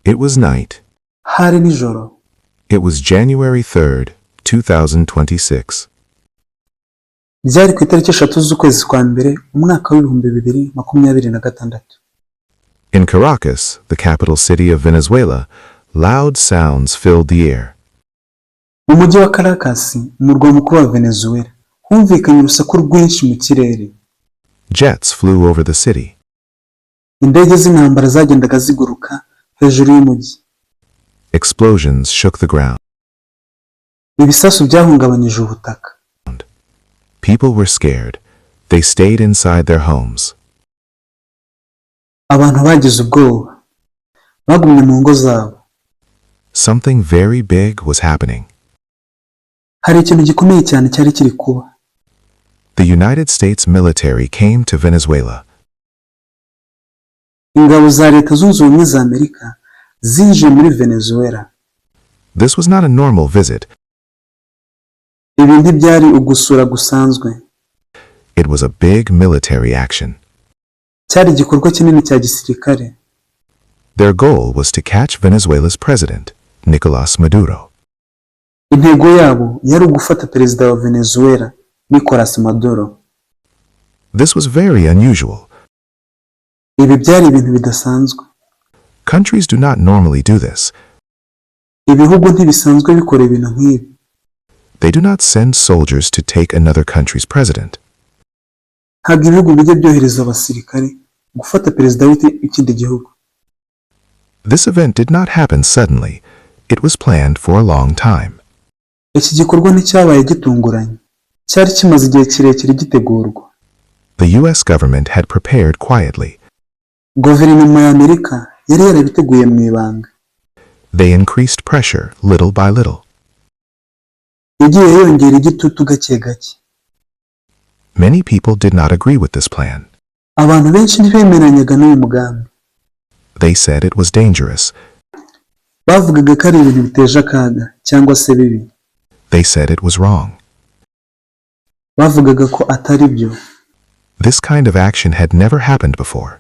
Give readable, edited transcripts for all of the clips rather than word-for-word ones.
It was night. Hari nijoro. It was January 3rd, 2026. Byari ku itariki 3 z'ukwezi kwa mbere umwaka w'2026. In Caracas, the capital city of Venezuela, loud sounds filled the air. Mu mujyi wa Caracas, umurwa mukuru wa Venezuela, humvikanye urusaku rwinshi mu kirere. Jets flew over the city. Indege z'intambara zagendaga ziguruka hejuru y'umujyi. Explosions shook the ground. Ibisasu byahungabanyije ubutaka. People were scared. They stayed inside their homes. Abantu bagize ubwoba. Bagumye mu ngo zabo. Something very big was happening. Hari ikintu gikomeye cyane cyari kiri kuba. The United States military came to Venezuela. Ingabo za Leta Zunze Ubumwe za Amerika zinjiye muri Venezuela. This was not a normal visit. Ibi ntibyari ugusura gusanzwe. It was a big military action. Cyari igikorwa kinini cya gisirikare. Their goal was to catch Venezuela's president, Nicolas Maduro. Intego yabo yari ugufata perezida wa Venezuela, Nicolas Maduro. This was very unusual. Ibi byari ibintu bidasanzwe. Countries do not normally do this. Ibihugu ntibisanzwe bikora ibintu nk'ibi. They do not send soldiers to take another country's president. Ntabwo ibihugu bijya byohereza abasirikare gufata perezida w'ikindi gihugu. This event did not happen suddenly. It was planned for a long time. Iki gikorwa nticyabaye gitunguranye. Cyari kimaze igihe kirekire gitegurwa. The US government had prepared quietly. Guverinoma ya Amerika yari yarabiteguye mu ibanga. They increased pressure little by little. Yagiye yongera igitutu gake gake. Many people did not agree with this plan. Abantu benshi ntibemeranyaga n'uyu mugambi. They said it was dangerous. Bavugaga ko ari ibintu biteje akaga cyangwa se bibi. They said it was wrong. Bavugaga ko atari byo. This kind of action had never happened before.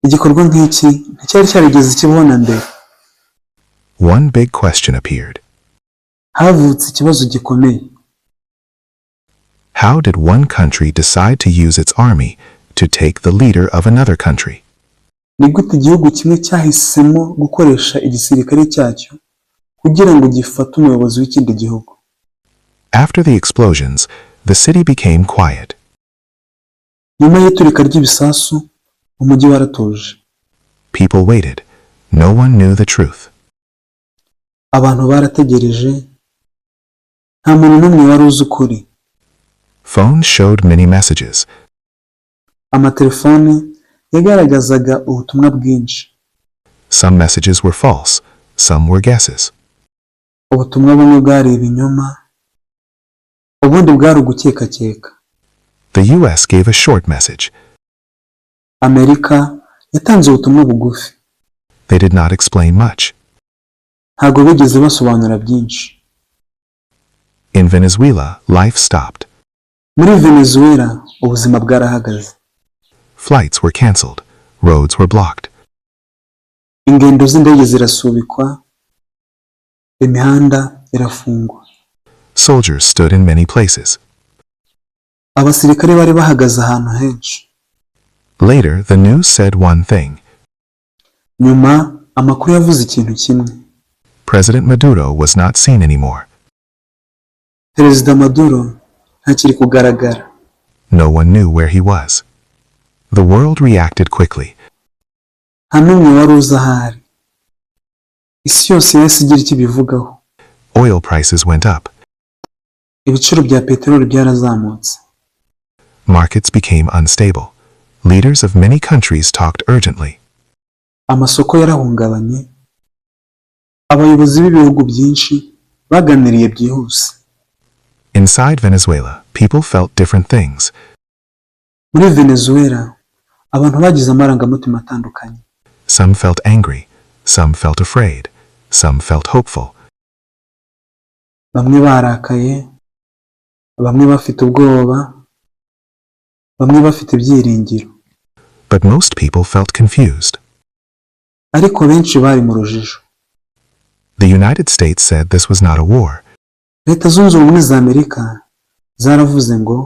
Igikorwa nk'iki nticyari cyarigeze kibaho na mbere. One big question appeared. Havutse ikibazo gikomeye. How did one country decide to use its army to take the leader of another country? Ni gute igihugu kimwe cyahisemo gukoresha igisirikare cyacyo kugira ngo gifate umuyobozi w'ikindi gihugu? After the explosions, the city became quiet. Nyuma y'iturika ry'ibisasu, umujyi waratuje. People waited. No one knew the truth. Abantu barategereje. Nta muntu n'umwe wari uzi ukuri. Phones showed many messages. Amatelefone yagaragazaga ubutumwa bwinshi. Some messages were false, some were guesses. Ubutumwa bumwe bwari ibinyoma, ubundi bwari ugukekakeka. The US gave a short message. Amerika yatanze ubutumwa bugufi. They did not explain much. Ntabwo bigeze basobanura byinshi. In Venezuela, life stopped. Muri Venezuela, ubuzima bwarahagaze. Flights were cancelled. Roads were blocked. Ingendo z'indege zirasubikwa. Imihanda irafungwa. Soldiers stood in many places. Abasirikare bari bahagaze ahantu henshi. Later, the news said one thing. Nyuma, amakuru yavuze ikintu kimwe. President Maduro was not seen anymore. Perezida Maduro ntakiri kugaragara. No one knew where he was. The world reacted quickly. Nta n'umwe wari uzi ahari. Isi yose yahise igira icyo ibivugaho. Oil prices went up. Ibiciro bya peteroli byarazamutse. Markets became unstable. Leaders of many countries talked urgently. Amasoko yarahungabanye. Abayobozi b'ibihugu byinshi baganiriye byihuse. Inside Venezuela, people felt different things. Muri Venezuela, abantu bagize amarangamutima atandukanye. Some felt angry, some felt afraid, some felt hopeful. Bamwe barakaye, bamwe bafite ubwoba, bamwe bafite ibyiringiro. But most people felt confused. ariko benshi bari mu rujijo. The United States said this was not a war. Leta zunze ubumwe za Amerika zaravuze ngo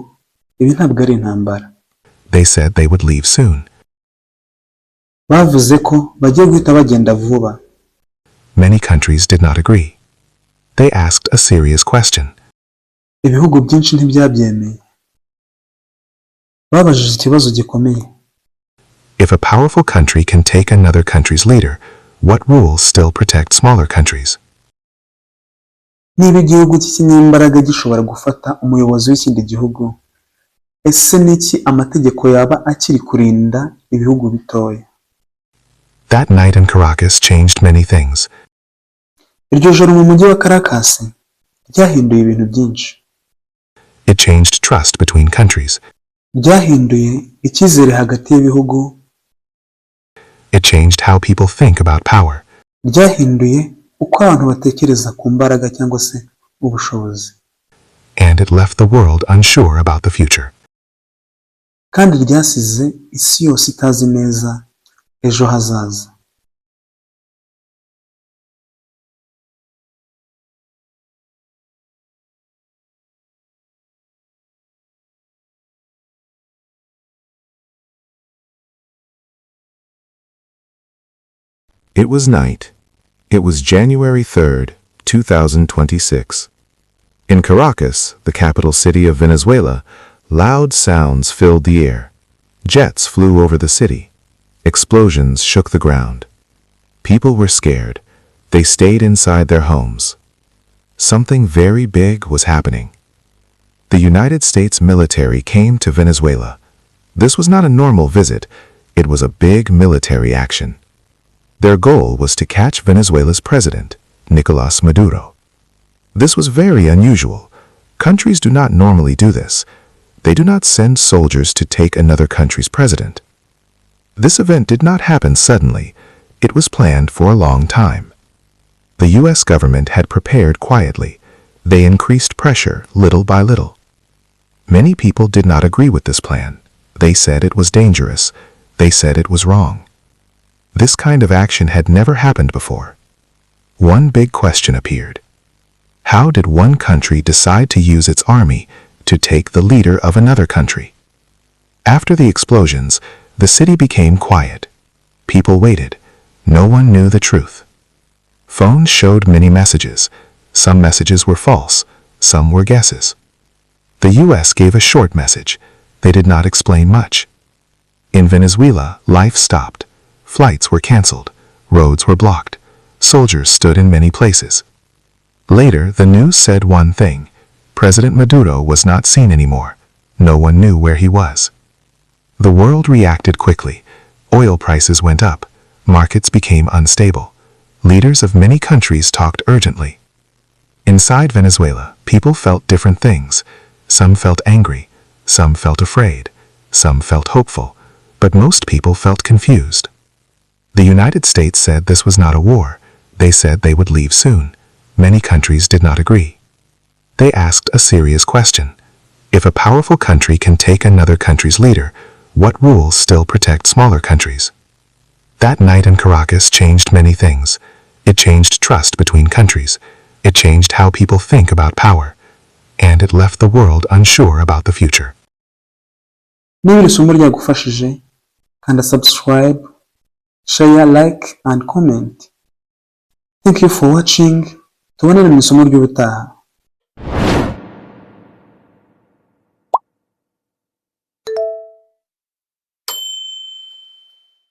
ibi ntabwo ari intambara. They said they would leave soon. Bavuze ko bagiye guhita bagenda vuba. Many countries did not agree. They asked a serious question. Ibihugu byinshi ntibyabyemeye. Babajije ikibazo gikomeye. If a powerful country can take another country's leader, what rules still protect smaller countries? Niba igihugu cy'ikinyembaraga gishobora gufata umuyobozi w'ikindi gihugu, ese niki amategeko yaba akiri kurinda ibihugu bitoya? That night in Caracas changed many things. Iryo joro mu mujyi wa Caracas ryahinduye ibintu byinshi. It changed trust between countries. Ryahinduye icyizere hagati y'ibihugu. It changed how people think about power. Ryahinduye uko abantu batekereza ku mbaraga cyangwa se ubushobozi. And it left the world unsure about the future. Kandi ryasize isi yose itazi neza ejo hazaza. It was night. It was January 3rd, 2026. In Caracas, the capital city of Venezuela, loud sounds filled the air. Jets flew over the city. Explosions shook the ground. People were scared. They stayed inside their homes. Something very big was happening. The United States military came to Venezuela. This was not a normal visit. It was a big military action. Their goal was to catch Venezuela's president, Nicolás Maduro. This was very unusual. Countries do not normally do this. They do not send soldiers to take another country's president. This event did not happen suddenly. It was planned for a long time. The U.S. government had prepared quietly. They increased pressure little by little. Many people did not agree with this plan. They said it was dangerous. They said it was wrong. This kind of action had never happened before. One big question appeared. How did one country decide to use its army to take the leader of another country? After the explosions, the city became quiet. People waited. No one knew the truth. Phones showed many messages. Some messages were false. Some were guesses. The U.S. gave a short message. They did not explain much. In Venezuela, life stopped. Flights were canceled. Roads were blocked. Soldiers stood in many places. Later, the news said one thing. President Maduro was not seen anymore. No one knew where he was. The world reacted quickly. Oil prices went up. Markets became unstable. Leaders of many countries talked urgently. Inside Venezuela, people felt different things. Some felt angry. Some felt afraid. Some felt hopeful. But most people felt confused. The United States said this was not a war. They said they would leave soon. Many countries did not agree. They asked a serious question. If a powerful country can take another country's leader, what rules still protect smaller countries? That night in Caracas changed many things. It changed trust between countries. It changed how people think about power. And it left the world unsure about the future. Niba iri somo ryagufashije, kanda subscribe, share, like and comment. Thank you for watching. Tubonane mu isomo ry'ubutaha.